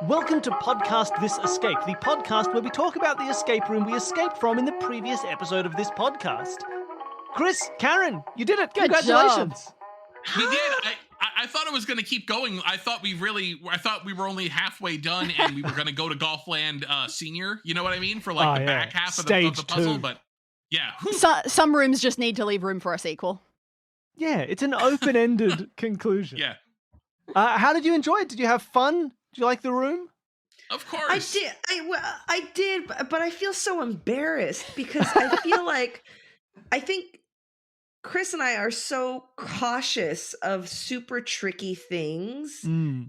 Welcome to Podcast This Escape, the podcast where we talk about the escape room we escaped from in the previous episode of this podcast. Chris, Karen, you did it. Good Congratulations. We did. I thought it was going to keep going. I thought we were only halfway done and we were going to go to Golfland Senior. You know what I mean? For like the back half of the puzzle. 2. But yeah. Some rooms just need to leave room for a sequel. Yeah, it's an open-ended conclusion. Yeah. How did you enjoy it? Did you have fun? Did you like the room? Of course. I did, but I feel so embarrassed because I feel like I think Chris and I are so cautious of super tricky things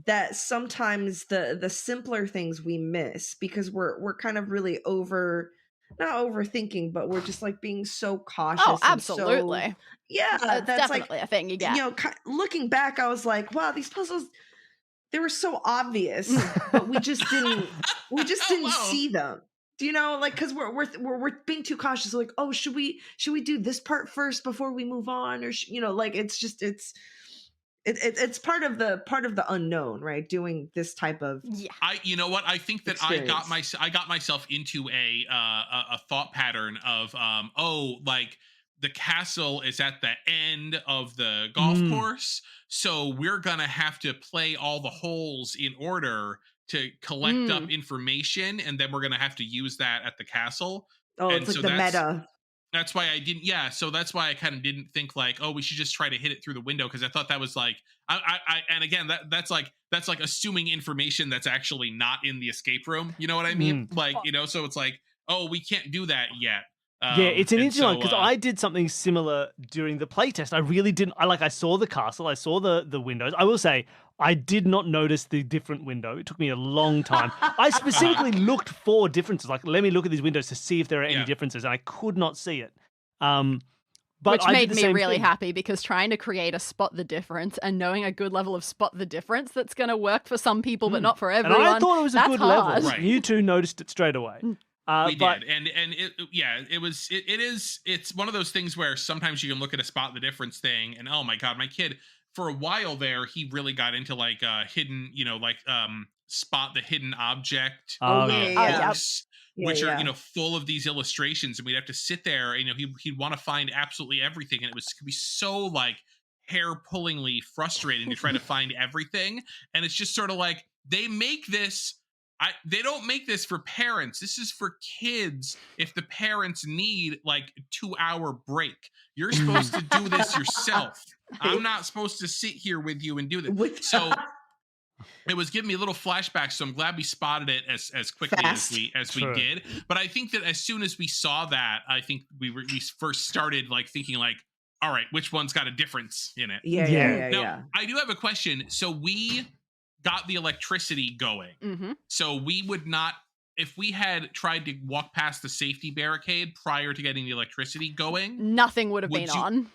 that sometimes the simpler things we miss because we're kind of really not overthinking, but we're just like being so cautious. Oh, absolutely. That's definitely like, a thing you get. You know, looking back, I was like, wow, these puzzles, they were so obvious, but we just didn't see them. Do you know, like, because we're being too cautious. Like, oh, should we do this part first before we move on, or like it's part of the unknown, right? Doing this type of you know what? I think that experience. I got myself into a thought pattern of like the castle is at the end of the golf course, so we're gonna have to play all the holes in order to collect up information, and then we're gonna have to use that at the castle. Oh, And it's like so the meta. That's why I didn't. Yeah, so that's why I kind of didn't think like, oh, we should just try to hit it through the window, because I thought that was like, and again, that's like assuming information that's actually not in the escape room. You know what I mean? Like, so it's like, oh, we can't do that yet. Yeah, it's an interesting one because I did something similar during the playtest. I really didn't. I saw the castle, I saw the windows. I will say I did not notice the different window. It took me a long time. I specifically looked for differences. Like, let me look at these windows to see if there are any differences, and I could not see it. But which made me really happy, because trying to create a spot the difference and knowing a good level of spot the difference that's going to work for some people but not for everyone. And I thought it was a good hard. level. Right. You two noticed it straight away. We did, and it's one of those things where sometimes you can look at a spot the difference thing, and oh my god, my kid for a while there, he really got into like hidden, spot the hidden object books, which are full of these illustrations, and we'd have to sit there, and he'd want to find absolutely everything, and it could be so like hair-pullingly frustrating to try to find everything, and it's just sort of like they make this. They don't make this for parents. This is for kids. If the parents need like a 2-hour break, you're supposed to do this yourself. I'm not supposed to sit here with you and do this. So it was giving me a little flashback. So I'm glad we spotted it as quickly as we did. But I think that as soon as we saw that, I think we first started like thinking like, all right, which one's got a difference in it? Yeah. I do have a question. So we got the electricity going. So we would not, if we had tried to walk past the safety barricade prior to getting the electricity going, nothing would have been on.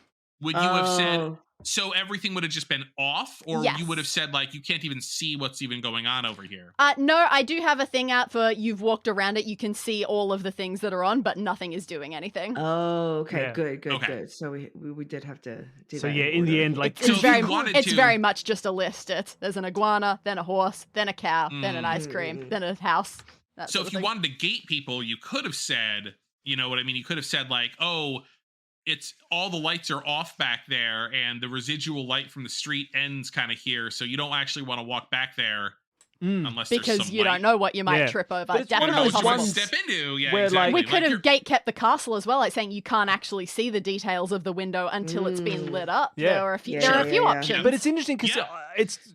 Would you have said, so everything would have just been off? Or yes. You would have said, like, you can't even see what's even going on over here? No, I do have a thing out for you've walked around it. You can see all of the things that are on, but nothing is doing anything. Oh, okay. Yeah. Good. So we did have to do that. So yeah, in the end, like... It's very much just a list. There's an iguana, then a horse, then a cow, then an ice cream, then a house. So if you wanted to gate people, you could have said, you know what I mean? You could have said like, oh, it's all the lights are off back there and the residual light from the street ends kind of here, so you don't actually want to walk back there unless because there's some you light. don't know what you might trip over. But it's definitely one of those possible. step into. Yeah, where, exactly. We could like have gate kept the castle as well, like saying you can't actually see the details of the window until it's been lit up. Yeah. There are a few options. But it's interesting because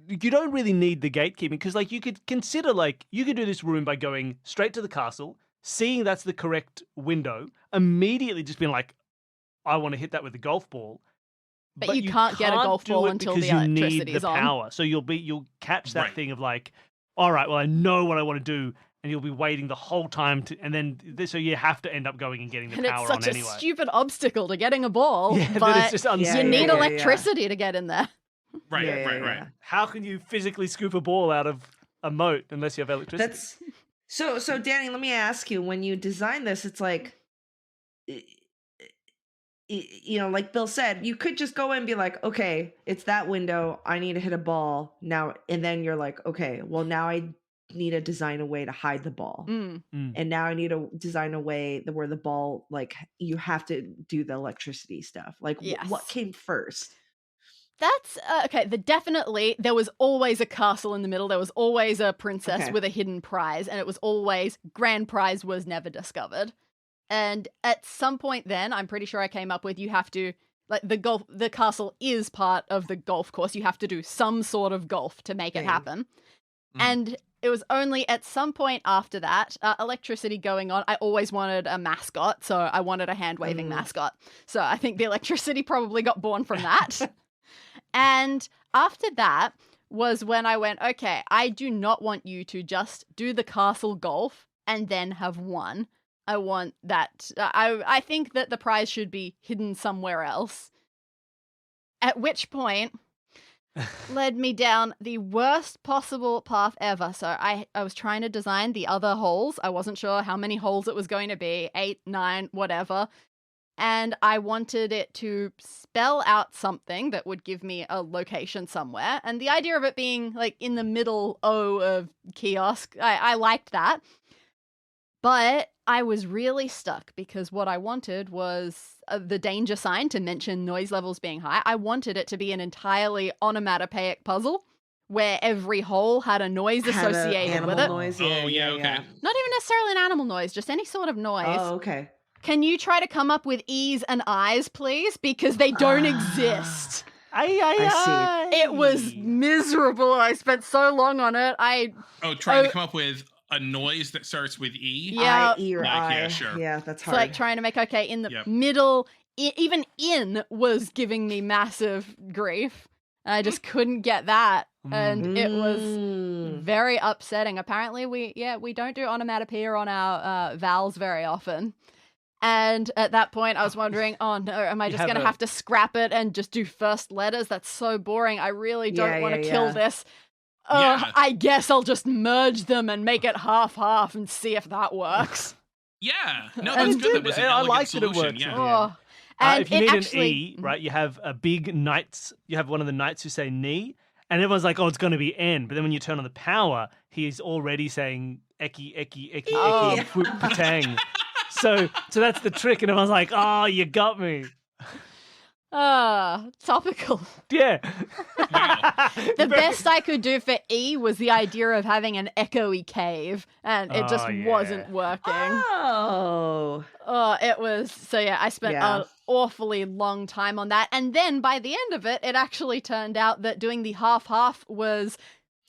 you don't really need the gatekeeping, because like you could consider like you could do this room by going straight to the castle, seeing that's the correct window, immediately just being like, I want to hit that with a golf ball. But you can't get a golf ball until the electricity is on. Power. So you'll catch that thing of like, all right, well, I know what I want to do, and you'll be waiting the whole time so you have to end up going and getting the power on anyway. And it's such a stupid obstacle to getting a ball, but it's just you need electricity to get in there. Right. How can you physically scoop a ball out of a moat unless you have electricity? So Danny, let me ask you, when you design this, it's like, like Bill said, you could just go in and be like, okay, it's that window, I need to hit a ball now, and then you're like, okay, well, now I need to design a way to hide the ball. Mm. And now I need to design a way where the ball, like, you have to do the electricity stuff. Like, Yes. what came first? That's okay. Definitely, there was always a castle in the middle. There was always a princess with a hidden prize, and it was always grand prize was never discovered. And at some point, then I'm pretty sure I came up with you have to like the castle is part of the golf course. You have to do some sort of golf to make it happen. And it was only at some point after that, electricity going on, I always wanted a mascot. So I wanted a hand-waving mascot. So I think the electricity probably got born from that. And after that was when I went, okay, I do not want you to just do the castle golf and then have won. I want that. I think that the prize should be hidden somewhere else. At which point led me down the worst possible path ever. So I was trying to design the other holes. I wasn't sure how many holes it was going to be, 8, 9, whatever. And I wanted it to spell out something that would give me a location somewhere. And the idea of it being like in the middle O of kiosk, I liked that. But I was really stuck because what I wanted was the danger sign to mention noise levels being high. I wanted it to be an entirely onomatopoeic puzzle where every hole had a noise associated with it. Noise. Okay. Not even necessarily an animal noise, just any sort of noise. Oh, okay. Can you try to come up with E's and I's, please? Because they don't exist. I see. It was miserable. I spent so long on it. Trying to come up with a noise that starts with E? Yeah. I, E, or I. Yeah, sure. Yeah, that's It's hard. like trying to make, in the middle, even in was giving me massive grief. I just couldn't get that. And it was very upsetting. Apparently, we don't do onomatopoeia on our vowels very often. And at that point, I was wondering, oh no, am I just going to have to scrap it and just do first letters? That's so boring. I really don't want to kill this. I guess I'll just merge them and make it half-half and see if that works. Yeah. No, that's good. That was an elegant solution. Yeah. And if you need an E, right, you have a big knights. You have one of the knights who say ni, and everyone's like, oh, it's going to be N. But then when you turn on the power, he's already saying eki, eki, eki, eki, whoop, patang. So that's the trick, and everyone's like, oh, you got me. Topical. Yeah. Wow. The best I could do for E was the idea of having an echoey cave, and it just wasn't working. It was, I spent an awfully long time on that. And then by the end of it, it actually turned out that doing the half-half was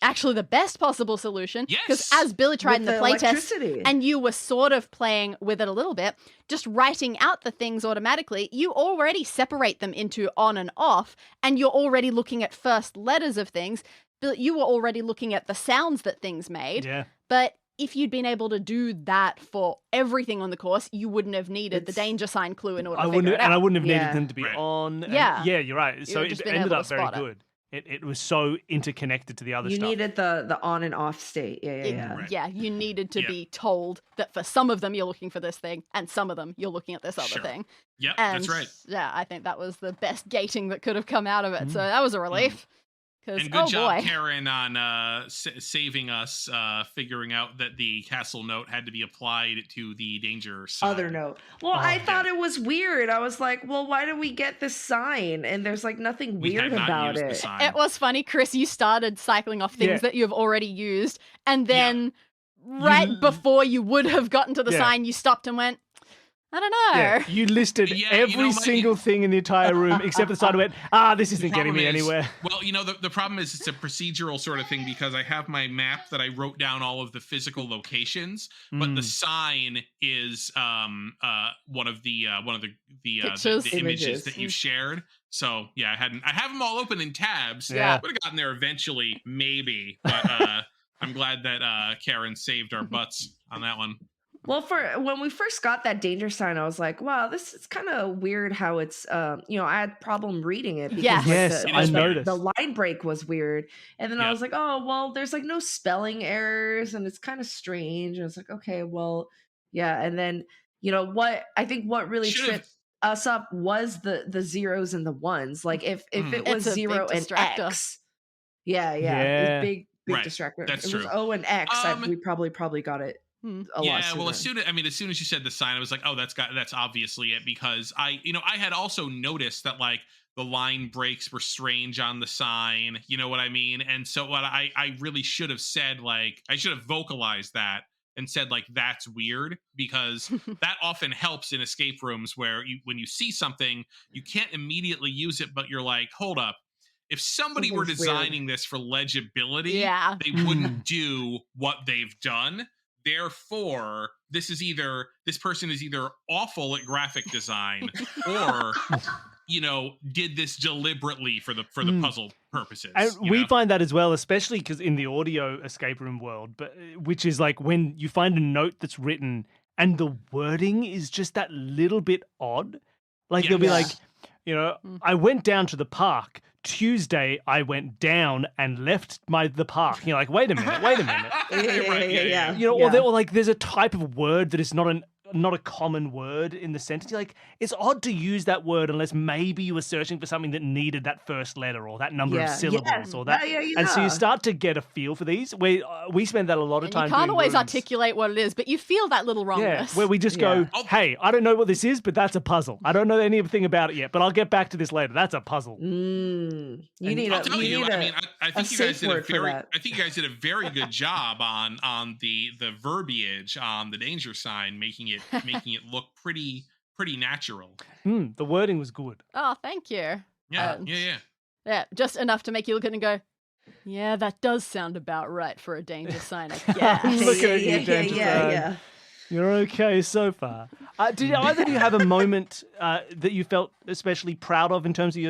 actually the best possible solution. Because as Billy tried in the playtest, and you were sort of playing with it a little bit, just writing out the things automatically, you already separate them into on and off, and you're already looking at first letters of things. But you were already looking at the sounds that things made. Yeah. But if you'd been able to do that for everything on the course, you wouldn't have needed the danger sign clue in order to figure it out. And I wouldn't have needed them to be on. And, yeah, you're right. So it ended up very good. It was so interconnected to the other stuff. You needed the on and off state. Yeah, you needed to be told that for some of them you're looking for this thing, and some of them you're looking at this other thing. Yeah, that's right. Yeah, I think that was the best gating that could have come out of it. So that was a relief. And good job, Karen, on saving us, figuring out that the castle note had to be applied to the danger sign. Other note. Well, I thought it was weird. I was like, well, why did we get this sign? And there's like nothing weird about it. It was funny, Chris, you started cycling off things that you've already used. And then right before you would have gotten to the sign, you stopped and went, I don't know. Yeah, you listed every single thing in the entire room except the side and went, this isn't getting me anywhere. Well, the problem is it's a procedural sort of thing because I have my map that I wrote down all of the physical locations, but the sign is one of the images that you shared. So I have them all open in tabs. Yeah, would have gotten there eventually, maybe, but I'm glad that Karen saved our butts on that one. Well, when we first got that danger sign, I was like, wow, this is kind of weird how it's, I had problem reading it. Because I noticed. The line break was weird. And then I was like, oh, well, there's like no spelling errors and it's kind of strange. And it's like, okay, well, yeah. And then, what really tripped us up was the zeros and the ones. Like if it was 0 and X. Yeah. Big big Right. distractor. That's it was true. O and X. We probably got it a lot Yeah, sooner. well, as soon as you said the sign, I was like, oh, that's obviously it, because I had also noticed that like the line breaks were strange on the sign. You know what I mean? And so what I really should have said, like, I should have vocalized that and said like, that's weird, because that often helps in escape rooms where when you see something, you can't immediately use it, but you're like, hold up. If somebody were Something's designing this for legibility, Yeah. they wouldn't do what they've done. Therefore, this person is either awful at graphic design or did this deliberately for the puzzle purposes. And we find that as well, especially because in the audio escape room world, but which is like when you find a note that's written and the wording is just that little bit odd. Like they'll be like, I went down to the park. Tuesday, I went down and left the park. You're like, wait a minute. Yeah. Or like there's a type of word that is not a common word in the sentence. You're like, it's odd to use that word unless maybe you were searching for something that needed that first letter or that number of syllables or that. And so you start to get a feel for these. We spend that a lot of time. You can't always rooms. articulate what it is, but you feel that little wrongness. Yeah, where we just go, hey, I don't know what this is, but that's a puzzle. I don't know anything about it yet, but I'll get back to this later. That's a puzzle. I think you guys did a very good job on the verbiage on the danger sign, making it look pretty natural. The wording was good. Oh, thank you. Yeah. Yeah, just enough to make you look at it and go, yeah, that does sound about right for a danger sign, I guess. I'm looking at you, danger sign. Yeah. You're okay so far. Did either of you have a moment that you felt especially proud of in terms of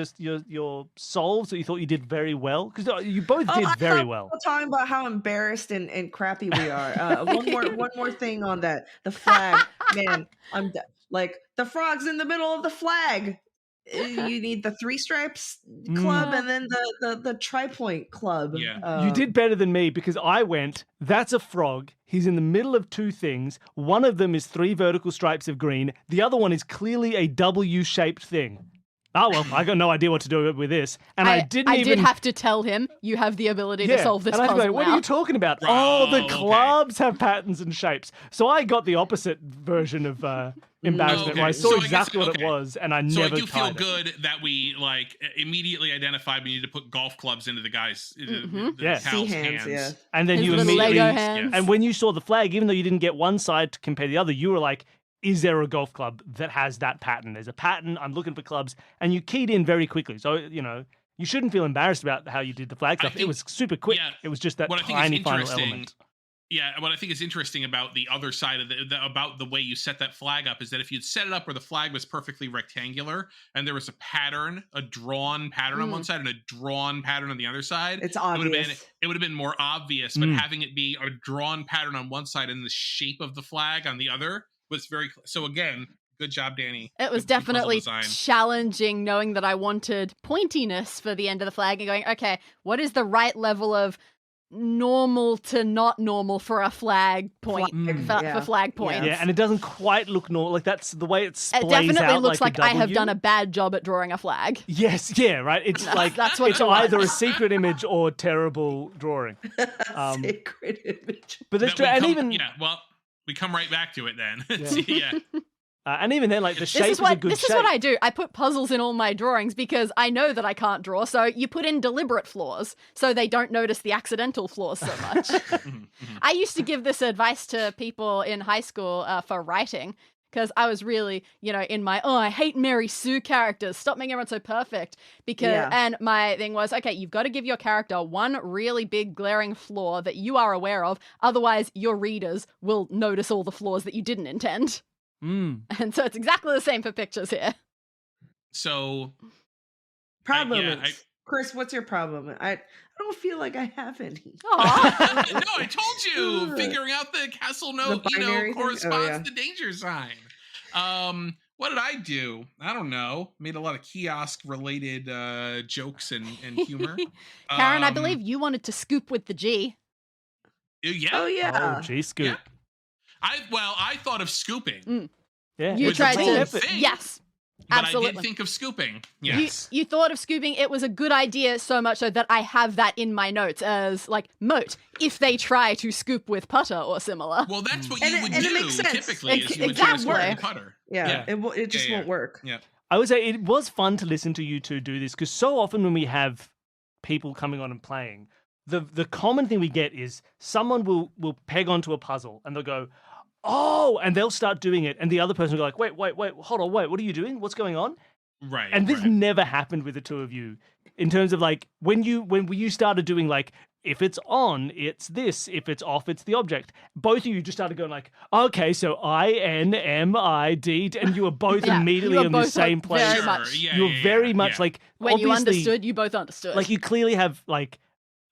your solves that you thought you did very well? Because you both did very well. We're talking about how embarrassed and crappy we are. One more thing on that. The flag, man. Like the frog's in the middle of the flag. You need the 3 stripes club and then the tri-point club. Yeah. You did better than me because I went, that's a frog. He's in the middle of 2 things. One of them is 3 vertical stripes of green. The other one is clearly a W-shaped thing. Oh, well, I got no idea what to do with this. And I did have to tell him, you have the ability to solve this puzzle. What are you talking about? The clubs have patterns and shapes. So I got the opposite version of embarrassment where I saw exactly what it was and I never tried it. So I do feel good that we immediately identified we need to put golf clubs into the guys' C hands. Yeah. And then his you little immediately Lego hands. And when you saw the flag, even though you didn't get one side to compare the other, you were like, is there a golf club that has that pattern? There's a pattern. I'm looking for clubs. And you keyed in very quickly. So, you shouldn't feel embarrassed about how you did the flag stuff. It was super quick. Yeah, it was just that tiny final element. Yeah, what I think is interesting about the other side of about the way you set that flag up is that if you'd set it up where the flag was perfectly rectangular and there was a drawn pattern on one side and a drawn pattern on the other side, it's obvious. It would have been more obvious. But having it be a drawn pattern on one side and the shape of the flag on the other was very. So again, good job, Danny. It was definitely challenging, knowing that I wanted pointiness for the end of the flag and going, okay, what is the right level of normal to not normal for a flag point for flag points? Yeah, and it doesn't quite look normal. Like that's the way it splays out. It definitely looks like I have W. done a bad job at drawing a flag. Yes, yeah, right. It's that's what it's either a secret image or terrible drawing. Secret image. But that's true. And even we come right back to it then. And even then, like the shape is a good shape. This is what I do. I put puzzles in all my drawings because I know that I can't draw. So you put in deliberate flaws so they don't notice the accidental flaws so much. I used to give this advice to people in high school for writing because I was really, in my, I hate Mary Sue characters. Stop making everyone so perfect. And my thing was, okay, you've got to give your character one really big glaring flaw that you are aware of. Otherwise, your readers will notice all the flaws that you didn't intend. And so it's exactly the same for pictures here. So proud moments. Chris, what's your problem? I don't feel like I have any. No, I told you. Figuring out the castle note, corresponds to the danger sign. What did I do? I don't know. Made a lot of kiosk related jokes and humor. Karen, I believe you wanted to scoop with the G. Yeah. Oh yeah. Oh, G scoop. Yeah. I thought of scooping. Yeah, you tried to. Thing. Yes. But Absolutely. I did think of scooping. You, Yes. you thought of scooping. It was a good idea so much so that I have that in my notes as like moat if they try to scoop with putter or similar. Well, that's what And you it- would and do it makes sense. typically. Is you would Exactly. try to squirt the putter. Yeah, it just Yeah, won't work. Yeah. I would say it was fun to listen to you two do this because so often when we have people coming on and playing, the common thing we get is someone will peg onto a puzzle and they'll go, oh, and they'll start doing it, and the other person will go like, wait, hold on, what are you doing? What's going on? Right. And this right. never happened with the two of you in terms of like when you started doing like if it's on, it's this. If it's off, it's the object. Both of you just started going like, okay, so INMID, and you were both Yeah, immediately you were on the both, same like, place. very Sure, much. Yeah, You were very much like When you obviously, understood, you both understood. like you clearly have like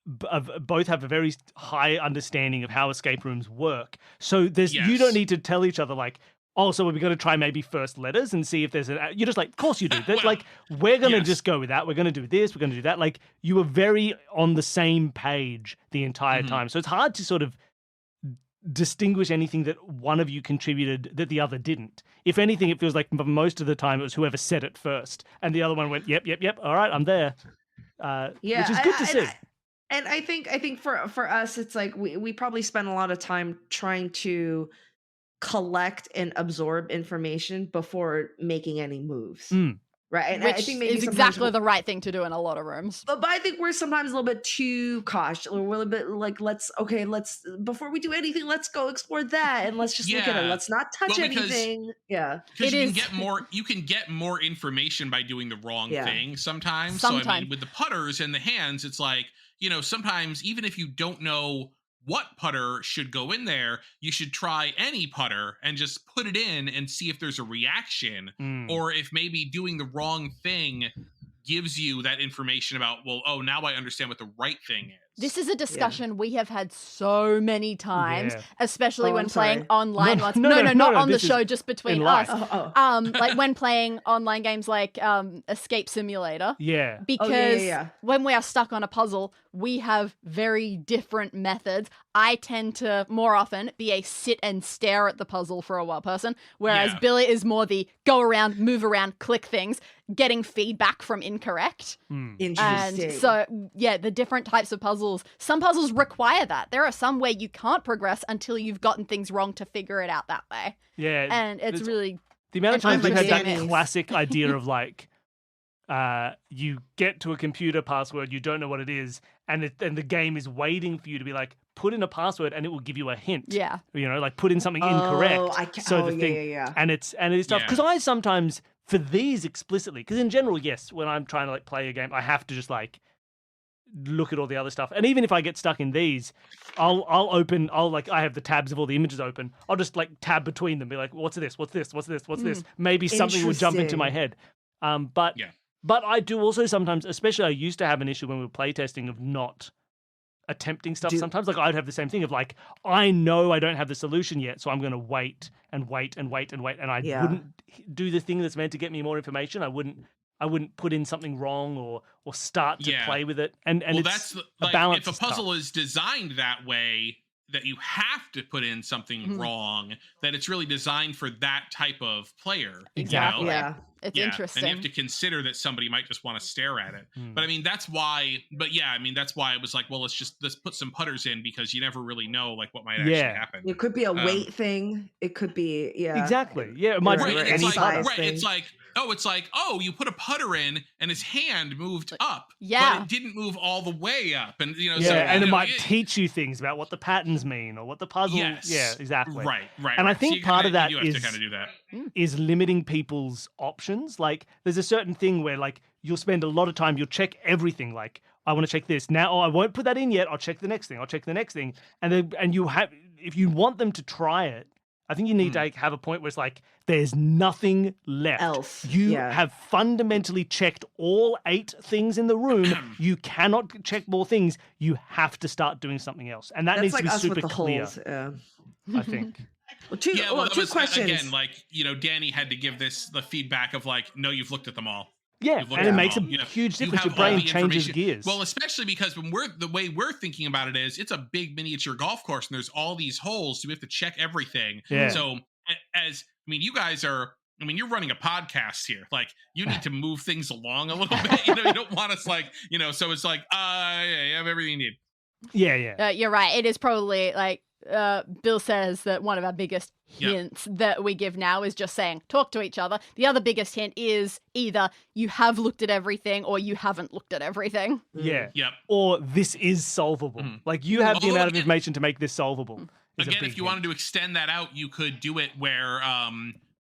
both have a very high understanding of how escape rooms work. So there's you Yes. don't need to tell each other like, oh, so we're going to try maybe first letters and see if there's a. You're just like, of course you do. That's Well, like we're going to yes. just go with that. We're going to do this. We're going to do that. Like you were very on the same page the entire Mhm. time. So it's hard to sort of distinguish anything that one of you contributed that the other didn't. If anything, it feels like most of the time it was whoever said it first, and the other one went, yep. All right, I'm there. Yeah, which is good to see. And I think for us, it's like we probably spend a lot of time trying to collect and absorb information before making any moves, Mm. right? And which I think maybe is sometimes exactly the right thing to do in a lot of rooms. But I think we're sometimes a little bit too cautious. We're a little bit like, let's before we do anything, let's go explore that and let's just look at it. Yeah. Let's not touch Well, because- anything. Yeah. Because It you is- can get more information by doing the wrong Yeah. thing sometimes. So I Sometimes. mean, with the putters and the hands, it's like, sometimes even if you don't know what putter should go in there, you should try any putter and just put it in and see if there's a reaction, Mm. or if maybe doing the wrong thing gives you that information about, well, oh, now I understand what the right thing is. This is a discussion we have had so many times, Yeah. especially Oh, when I'm playing sorry. online No, ones. no, No, no, not no, on the this is show, just between in life. us. Oh. Like when playing online games like Escape Simulator. Yeah. Because yeah. when we are stuck on a puzzle, we have very different methods. I tend to more often be a sit and stare at the puzzle for a while person, whereas Yeah. Billy is more the go around, move around, click things, getting feedback from incorrect. Mm. Interesting. And so, yeah, the different types of puzzles, some puzzles require that. There are some where you can't progress until you've gotten things wrong to figure it out that way. Yeah. And it's There's- really, The amount of It's times you had that understanding. classic idea of like, you get to a computer password, you don't know what it is, and the game is waiting for you to be like, put in a password, and it will give you a hint. yeah. Like put in something incorrect. Oh, yeah. And it's tough Yeah. because I sometimes for these explicitly, because in general, yes, when I'm trying to like play a game, I have to just like look at all the other stuff, and even if I get stuck in these, I'll I have the tabs of all the images open. I'll just like tab between them, be like, what's this? What's this? What's this? What's this? Maybe something will jump into my head. But Yeah. But I do also sometimes, especially I used to have an issue when we were playtesting of not attempting stuff sometimes. Like I'd have the same thing of like, I know I don't have the solution yet, so I'm going to wait and wait and wait and wait. And I wouldn't do the thing that's meant to get me more information. I wouldn't put in something wrong or start to Yeah. play with it. And Well, it's that's a balance. if a is tough. puzzle is designed that way, that you have to put in something wrong, that it's really designed for that type of player. Exactly. Yeah. It's Yeah, interesting. and you have to consider that somebody might just want to stare at it. Hmm. But I mean, that's why. But yeah, I mean, that's why it was like, well, let's put some putters in because you never really know like what might actually Yeah. happen. It could be a weight thing. It could be Exactly. Yeah, it might Right, be Right, right, any it's putter. like, size thing. it's like, oh, you put a putter in and his hand moved up, yeah. but it didn't move all the way up, and Yeah, so, and it you know, might teach you things about what the patterns mean or what the puzzle. Yes. Yeah, exactly. Right. And I right. think you part kinda- of that you have is- to kind of do that. Is limiting people's options. Like there's a certain thing where like you'll spend a lot of time, you'll check everything. Like I want to check this now. Oh, I won't put that in yet. I'll check the next thing. I'll check the next thing. And you have, if you want them to try it, I think you need to like, have a point where it's like there's nothing left. Else, You yeah. have fundamentally checked all 8 things in the room. You cannot check more things. You have to start doing something else, and that That's needs like to be us super with the clear. holes. Yeah. I think. Well, two, Yeah, well, that two was questions. again, like Danny had to give this the feedback of like, no, you've looked at them all. Yeah, You've looked and at it them makes a all. You know, huge you difference. Your have all brain the changes information. gears. Well, especially because when the way we're thinking about it is, it's a big miniature golf course and there's all these holes, so we have to check everything. Yeah. So as I mean, you guys are I mean, you're running a podcast here. Like, you need to move things along a little bit. You don't want us like, so it's like, yeah, you have everything you need. Yeah. You're right. It is probably like Bill says that one of our biggest hints that we give now is just saying, talk to each other. The other biggest hint is either you have looked at everything or you haven't looked at everything. Yeah. Yep. Or this is solvable. Like, you have the amount of information to make this solvable. Again, if you wanted to extend that out, you could do it where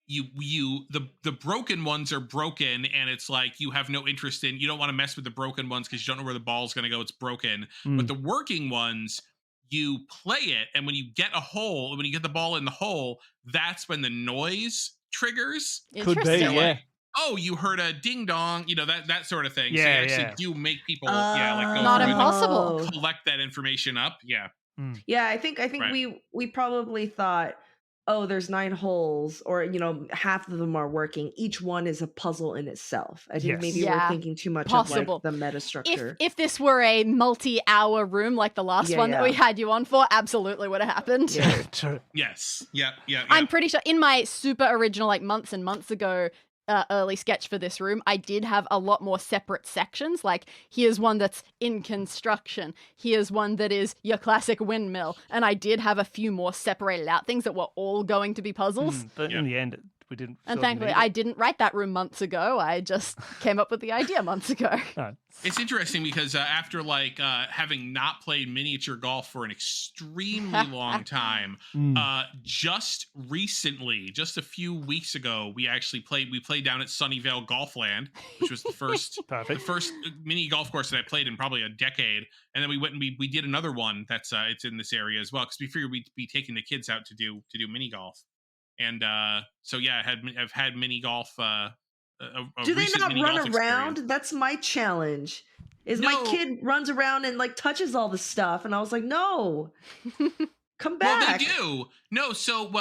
the broken ones are broken, and it's like you have no interest in, you don't want to mess with the broken ones because you don't know where the ball's going to go. It's broken. But the working ones, you play it, and when you get when you get the ball in the hole, that's when the noise triggers. Could be, yeah. Like, oh, you heard a ding dong, that sort of thing. Yeah, so you actually do make people go not impossible. Collect that information up. Yeah. Yeah, I think Right. we probably thought, oh, there's 9 holes, or half of them are working. Each one is a puzzle in itself. I think maybe we're thinking too much of like the meta structure. If this were a multi-hour room like the last one that we had you on for, absolutely would have happened. Yeah, true. Yes. Yeah. I'm pretty sure in my super original, like months and months ago, early sketch for this room, I did have a lot more separate sections. Like, here's one that's in construction. Here's one that is your classic windmill. And I did have a few more separated out things that were all going to be puzzles. But in the end, we didn't. And thankfully, I didn't write that room months ago. I just came up with the idea months ago. It's interesting because after having not played miniature golf for an extremely long time, just recently, just a few weeks ago, we played down at Sunnyvale Golfland, which was the first mini golf course that I played in probably a decade. And then we went and we did another one that's it's in this area as well, because we figured we'd be taking the kids out to do mini golf. And so yeah, I've had mini golf. Do they not run around? Experience. That's my challenge. My kid runs around and like touches all the stuff, and I was like, no, come back. Well, they do. No, so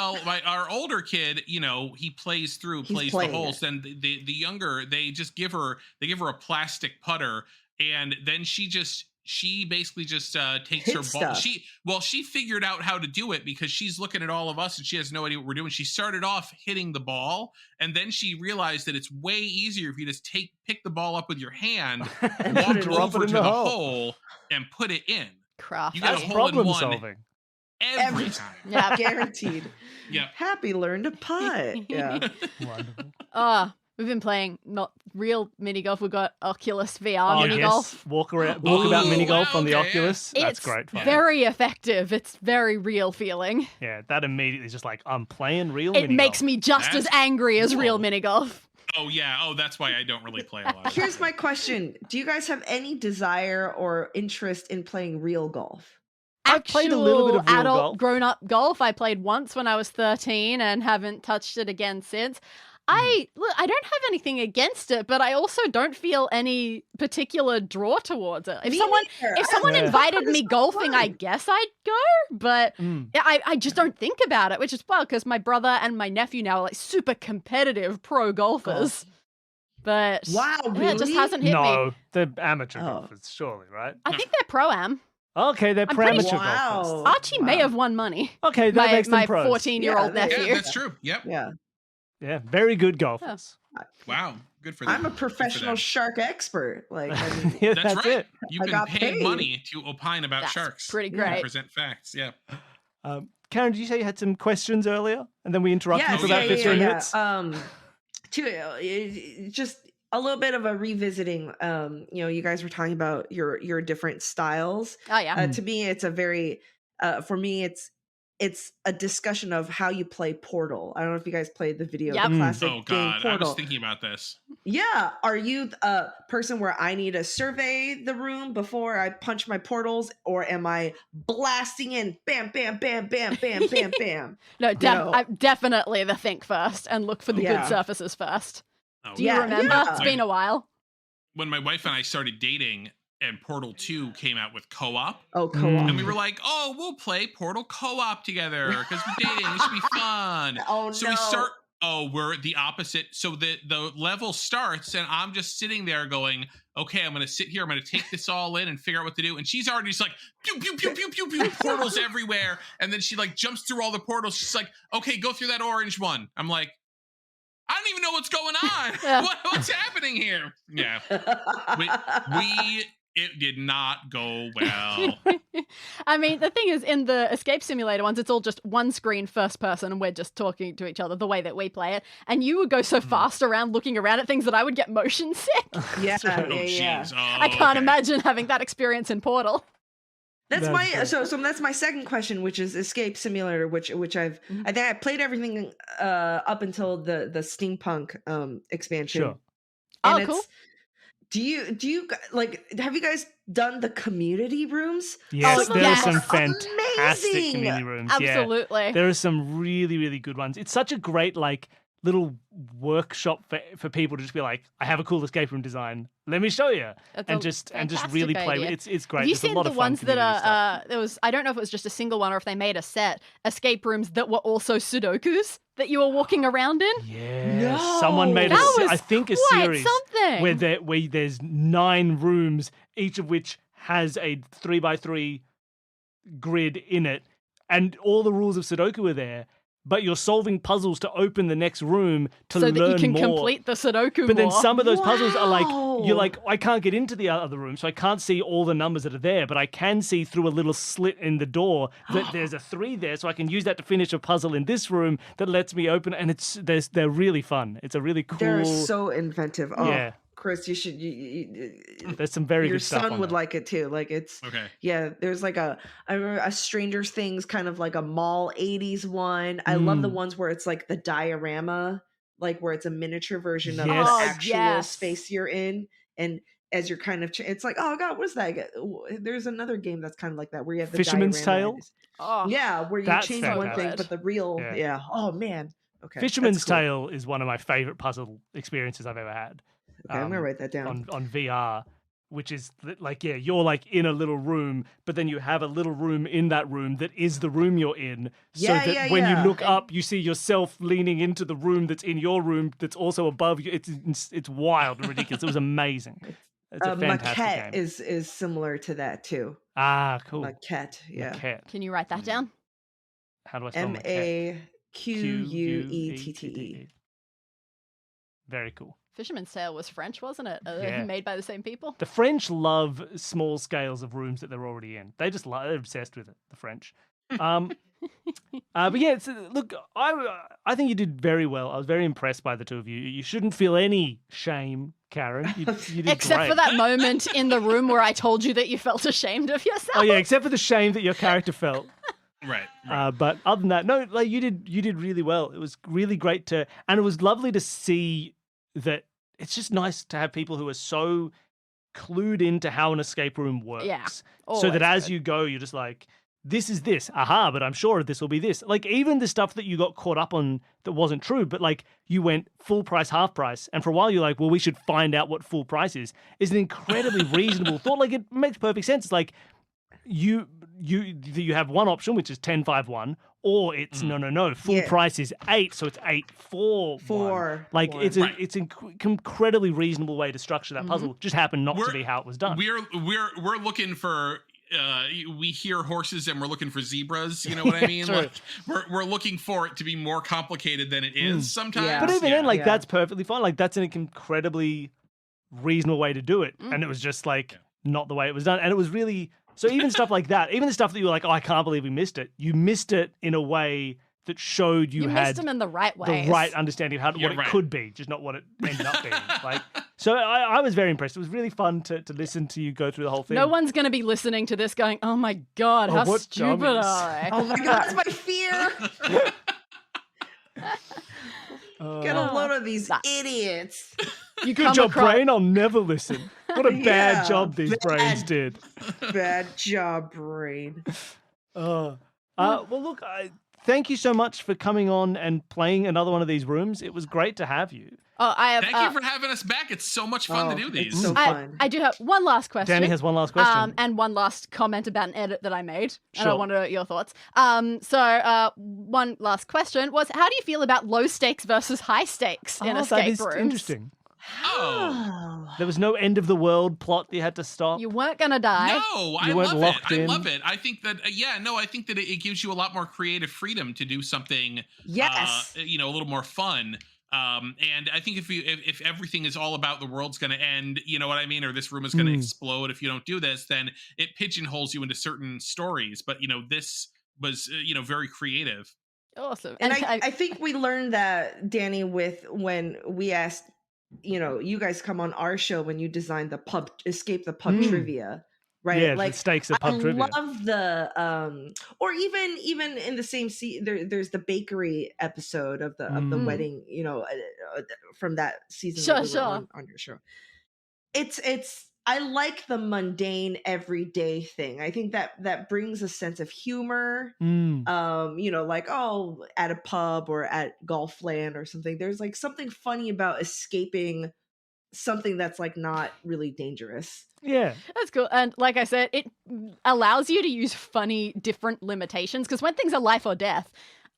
our older kid, he plays the holes. Then the younger, they just give her a plastic putter, and then she basically just takes Hit her ball. stuff. She figured out how to do it because she's looking at all of us and she has no idea what we're doing. She started off hitting the ball, and then she realized that it's way easier if you just pick the ball up with your hand, walk over to the hole, and put it in. Craft. You get That's a hole problem in one solving. every time. Yeah. Guaranteed. Yeah. Happy learned to putt. Yeah. Wonderful. We've been playing not real mini golf. We've got Oculus VR mini golf. Walkabout mini golf on the Oculus. That's great fun. It's very effective. It's very real feeling. Yeah, that immediately is just like, I'm playing real It mini makes golf. me just as angry as real mini golf. Oh yeah. Oh, that's why I don't really play a lot. Here's my question. Do you guys have any desire or interest in playing real golf? I've played a little bit of real adult golf. grown-up golf. I played once when I was 13 and haven't touched it again since. I don't have anything against it, but I also don't feel any particular draw towards it. If someone invited me golfing, I guess I'd go, but I just don't think about it, which is because my brother and my nephew now are like super competitive pro golfers. But wow, really? it just hasn't hit me. No, they're amateur golfers, surely, right? I think they're pro-am. Okay, they're amateur golfers. Archie may have won money. Okay, that makes them my pros. 14-year-old nephew. Yeah, that's true. Yep. Yeah. Very good golfers. Wow, good for them. I'm a professional shark expert. Like, Yeah, that's right. it. You've been paid money to opine about sharks. Pretty great. And present facts. Yeah. Karen, did you say you had some questions earlier, and then we interrupted you for about 15 minutes? Just a little bit of a revisiting. You guys were talking about your different styles. Oh yeah. To me, it's a very for me it's a discussion of how you play Portal. I don't know if you guys played the video, the classic game Portal. I was thinking about this. Yeah. Are you a person where I need to survey the room before I punch my portals, or am I blasting in bam, bam, bam, bam, bam, bam, bam? No, definitely the think first and look for the good surfaces first. Oh, Do you remember? Yeah. It's been a while. When my wife and I started dating, and Portal 2 came out with co-op. Oh, co-op. And we were like, oh, we'll play Portal co-op together because we're dating. It should be fun. So we start, we're the opposite. So the level starts and I'm just sitting there going, okay, I'm going to sit here. I'm going to take this all in and figure out what to do. And she's already just like, pew, pew, pew, pew, pew, pew, portals everywhere. And then she like jumps through all the portals. She's like, okay, go through that orange one. I'm like, I don't even know what's going on. Yeah. What's happening here? Yeah. It did not go well. I mean, the thing is, in the Escape Simulator ones, it's all just one screen, first person, and we're just talking to each other the way that we play it. And you would go so fast around looking around at things that I would get motion sick. Yeah, Oh, yeah. jeez. I can't imagine having that experience in Portal. That's my so that's my second question, which is Escape Simulator, which I think I played everything up until the steampunk expansion. Sure. And Cool. Do you like? Have you guys done the community rooms? Yes, there yes. are some fantastic Amazing. community rooms. Absolutely. Yeah. There are some really, really good ones. It's such a great like little workshop for people to just be like, I have a cool escape room design. Let me show you. That's And a just fantastic really play. idea. It's great. Have you There's a seen lot the of fun ones that community stuff. are, there was, I don't know if it was just a single one or if they made a set, escape rooms that were also Sudokus that you were walking around in? Yeah, someone made That I was think a quite series something. where there's 9 rooms, each of which has a 3x3 grid in it, and all the rules of Sudoku are there. But you're solving puzzles to open the next room to so learn that you can more. complete the Sudoku But then more. some of those puzzles are like, you're Wow. like, I can't get into the other room, so I can't see all the numbers that are there, but I can see through a little slit in the door that there's a 3 there, so I can use that to finish a puzzle in this room that lets me open. And they're really fun. It's a really cool. They're so inventive. Oh, Yeah. Chris, you should. There's some very Your good stuff. son on would there. like it too. Like it's. Okay. Yeah, there's like I remember a Stranger Things kind of like a mall 80s one. I love the ones where it's like the diorama, like where it's a miniature version of Yes. the Oh, actual yes. space you're in. And as you're kind of, it's like, oh God, what is that? There's another game that's kind of like that where you have the Fisherman's diorama. Tale? Oh, Yeah, where you That's change one thing, fantastic. but the real, Yeah. yeah. Oh man. Okay. Fisherman's that's cool. Tale is one of my favorite puzzle experiences I've ever had. Okay, I'm gonna write that down. on VR, which is like, yeah, you're like in a little room, but then you have a little room in that room that is the room you're in. Yeah, so that yeah, when yeah. you look up, you see yourself leaning into the room that's in your room that's also above you. It's wild and ridiculous. It was amazing. It's a fantastic Maquette game. is similar to that too. Ah, cool. Maquette, yeah. Maquette. can you write that down? How do I spell Maquette? MAQUETTE. Very cool. Fisherman's Tale was French, wasn't it? Yeah. Made by the same people? The French love small scales of rooms that they're already in. They're obsessed with it, the French. But yeah, look, I think you did very well. I was very impressed by the two of you. You shouldn't feel any shame, Karen. You did Except great. for that moment in the room where I told you that you felt ashamed of yourself. Oh yeah, except for the shame that your character felt. Right. But other than that, no, like you did really well. It was really great and it was lovely to see that. It's just nice to have people who are so clued into how an escape room works. Yeah, so that always as good. you go, you're just like, this is this. Aha, but I'm sure this will be this. Like even the stuff that you got caught up on that wasn't true, but like you went full price, half price. And for a while you're like, well, we should find out what full price is an incredibly reasonable thought. Like it makes perfect sense. It's like you have one option, which is 10-5-1, or it's no. Full Yeah. price is 8, so it's 8-4-1. 4. Like One. it's an incredibly reasonable way to structure that puzzle. Just happened not to We're- be how it was done. We're looking for we hear horses and we're looking for zebras, you know what I mean? True. Like we're looking for it to be more complicated than it is sometimes. Yeah. But even then, like Yeah. that's perfectly fine. Like that's an incredibly reasonable way to do it, and it was just like not the way it was done. And it was really so. Even stuff like that, even the stuff that you were like, "Oh, I can't believe we missed it." You missed it in a way that showed you, You had missed them in the right ways. the right understanding of what You're it right. could be, just not what it ended up being. Like, so I was very impressed. It was really fun to listen to you go through the whole thing. No one's going to be listening to this going, oh my God, Oh, how what stupid dummies. are they? Oh my God, that's my fear. Get a load of these Nah. idiots. You Good come job, across- brain. I'll never listen. What a Yeah, bad job these bad. brains did. Bad job, brain. Well, look, thank you so much for coming on and playing another one of these rooms. It was great to have you. Oh, I have. Thank you for having us back. It's so much fun to do It's these. so fun. I do have one last question. Danny has one last question. And one last comment about an edit that I made. And I Sure. wonder your thoughts. So one last question was, how do you feel about low stakes versus high stakes in that escape is rooms? interesting. Oh. There was no end of the world plot that you had to stop. You weren't going to die. No, I You weren't love locked it. in. I love it. I think that I think that it gives you a lot more creative freedom to do something Yes. a little more fun And I think if everything is all about the world's going to end, you know what I mean, or this room is going to explode if you don't do this, then it pigeonholes you into certain stories. But this was very creative. Awesome. And I think we learned that, Danny, when we asked, you guys come on our show when you designed the Escape the Pub trivia. Right, yeah, like the stakes of pub trivia. I love the or even in the same there's the bakery episode of the wedding, from that season on your show. It's I like the mundane everyday thing. I think that brings a sense of humor. Like at a pub or at Golfland or something. There's like something funny about escaping something that's like not really dangerous. Yeah, that's cool. And like I said, it allows you to use funny different limitations, because when things are life or death,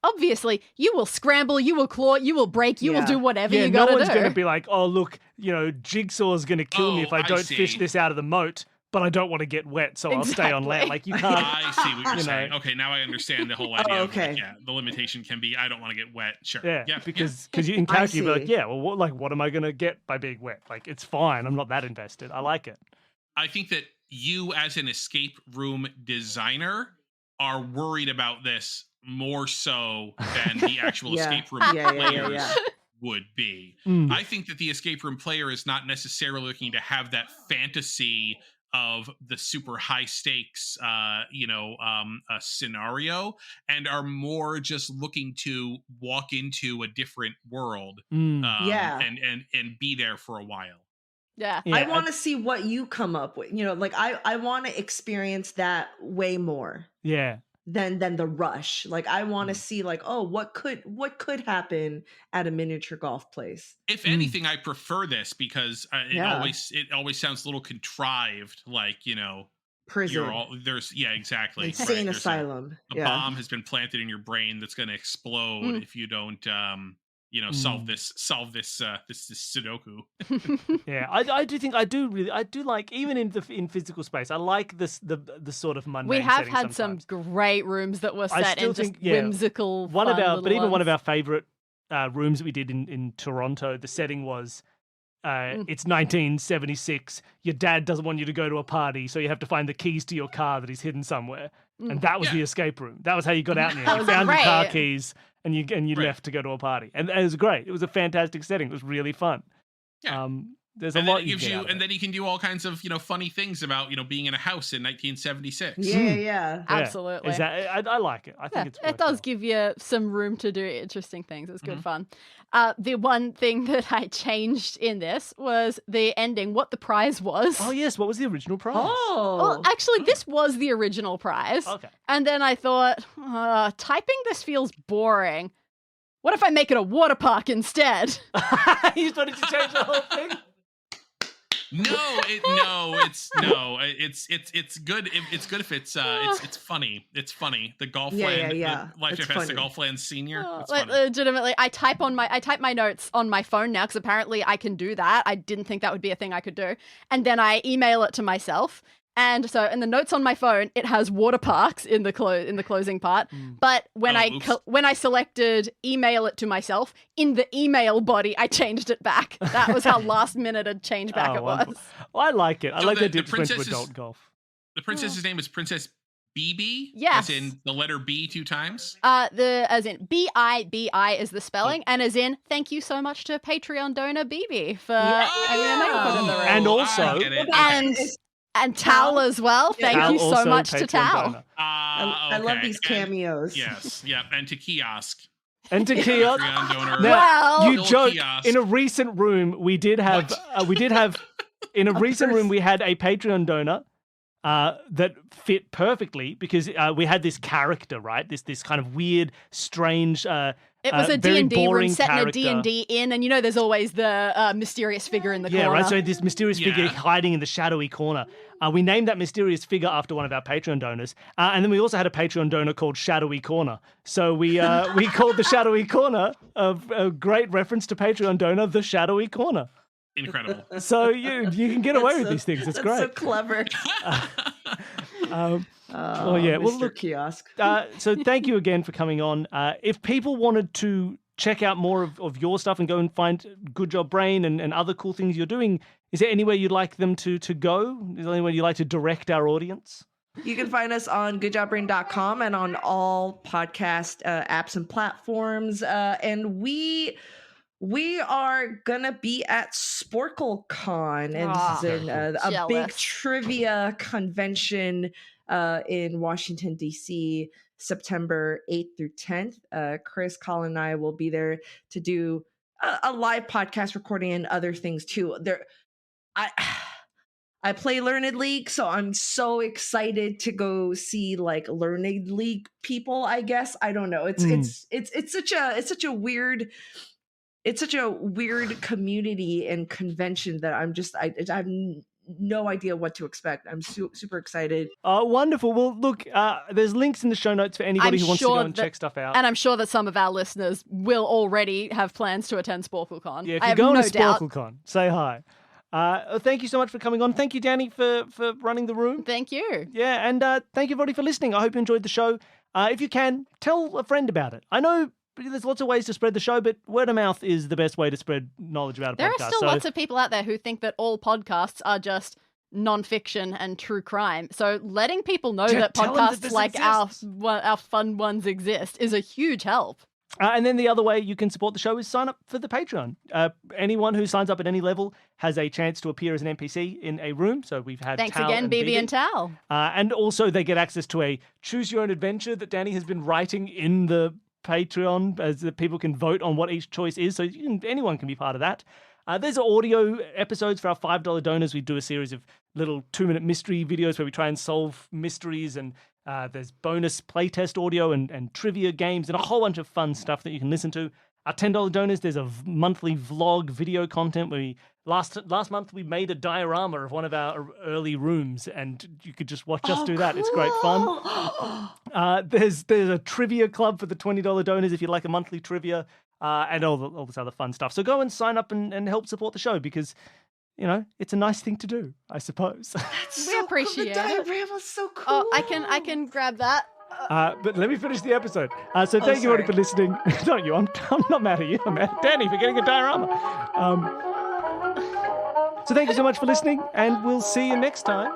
obviously you will scramble, you will claw, you will break, you will do whatever you gotta do. No one's going to be like, oh look, Jigsaw's going to kill me if I don't fish this out of the moat, but I don't want to get wet, so I'll stay on land. Like, you can't. I see what you're saying. Okay, now I understand the whole idea. Okay. Of, the limitation can be I don't want to get wet. Sure. Yeah, because in character you'll be like, what am I going to get by being wet? Like, it's fine. I'm not that invested. I like it. I think that you, as an escape room designer, are worried about this more so than the actual escape room players would be. I think that the escape room player is not necessarily looking to have that fantasy of the super high stakes, scenario, and are more just looking to walk into a different world, and be there for a while. Yeah. I want to see what you come up with. I want to experience that way more. Yeah. Than the rush. Like, I want to see what could happen at a miniature golf place. If anything, I prefer this because it always sounds a little contrived, like, prison. Exactly. Insane asylum. A bomb has been planted in your brain that's going to explode if you don't solve this Sudoku. Yeah, I do like, even in physical space, I like this the sort of mundane. We have had sometimes. Some great rooms that were set in just whimsical. One of our favorite rooms that we did in Toronto, the setting was it's 1976. Your dad doesn't want you to go to a party, so you have to find the keys to your car that he's hidden somewhere. And that was the escape room. That was how you got out in there. You found your car keys and you left to go to a party. And it was great. It was a fantastic setting. It was really fun. Yeah. There's a lot you get out of it. And then you can do all kinds of, funny things about, being in a house in 1976. Yeah. Absolutely. I like it. I think it does give you some room to do interesting things. It's good fun. The one thing that I changed in this was the ending, what the prize was. Oh, yes. What was the original prize? Oh. Well, actually, this was the original prize. Okay. And then I thought, typing this feels boring. What if I make it a water park instead? You wanted to change the whole thing? It's good. It's good if it's funny. It's funny. The Golfland, Life Fest, the Golfland Senior. Legitimately, I type my notes on my phone now because apparently I can do that. I didn't think that would be a thing I could do, and then I email it to myself. And so in the notes on my phone, it has water parks in the closing part. But when I selected email it to myself, in the email body, I changed it back. That was how last minute a change back it was. Well, I like it. I like that it went to adult golf. The princess's name is Princess BB? Yes. As in the letter B 2 times? As in BIBI is the spelling, and as in thank you so much to Patreon donor BB for having a name put in the room. And also, and Tal as well. Thank you so much to Tal. I love these cameos. Yes, and to Kiosk. And to Kiosk. Well, you joke. In a recent room, we did have in a recent room we had a Patreon donor that fit perfectly because we had this character, right? This kind of weird, strange. It was a D&D room set character. in a D&D inn, and there's always the mysterious figure in the corner. Yeah, right, so this mysterious figure hiding in the shadowy corner. We named that mysterious figure after one of our Patreon donors, and then we also had a Patreon donor called Shadowy Corner. So we called the Shadowy Corner a great reference to Patreon donor, the Shadowy Corner. Incredible. So you can get away with these things. It's great. So clever. Well, Mr. Kiosk. So thank you again for coming on. If people wanted to check out more of your stuff and go and find Good Job Brain and other cool things you're doing, is there anywhere you'd like them to go? Is there anywhere you'd like to direct our audience? You can find us on goodjobbrain.com and on all podcast apps and platforms. And we are gonna be at SporkleCon, and this is a big trivia convention in Washington, D.C., September 8th through 10th. Chris, Colin, and I will be there to do a live podcast recording and other things too. I play Learned League, so I'm so excited to go see like Learned League people. I guess I don't know. It's such a weird community and convention that I have no idea what to expect. I'm super excited. Wonderful. Well, look, there's links in the show notes for anybody who wants to go and check stuff out. And I'm sure that some of our listeners will already have plans to attend SporkleCon. Yeah, if you're going to SporkleCon, say hi. Thank you so much for coming on. Thank you, Danny, for running the room. Thank you. Yeah, and thank you, everybody, for listening. I hope you enjoyed the show. If you can, tell a friend about it. I know there's lots of ways to spread the show, but word of mouth is the best way to spread knowledge about a podcast. There are still lots of people out there who think that all podcasts are just non-fiction and true crime. So letting people know that podcasts like our fun ones exist is a huge help. And then the other way you can support the show is sign up for the Patreon. Anyone who signs up at any level has a chance to appear as an NPC in a room. So we've had Thanks Tal again, and BB and Tal. And also they get access to a choose your own adventure that Danny has been writing in the Patreon, as the people can vote on what each choice is. So anyone can be part of that. There's audio episodes for our $5 donors. We do a series of little 2-minute mystery videos where we try and solve mysteries, and there's bonus playtest audio and trivia games and a whole bunch of fun stuff that you can listen to. Our $10 donors, there's a monthly vlog video content where last month we made a diorama of one of our early rooms, and you could just watch us do that. It's great fun. There's a trivia club for the $20 donors if you like a monthly trivia, and all this other fun stuff. So go and sign up and help support the show, because it's a nice thing to do, I suppose. We appreciate it. The diagram was so cool. Oh, I can grab that. But let me finish the episode. So thank you everybody for listening. Don't you? I'm not mad at you. I'm mad at Danny for getting a diorama. So thank you so much for listening, and we'll see you next time.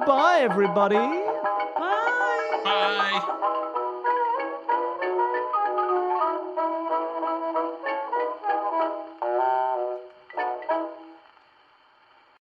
Bye, everybody. Bye. Bye.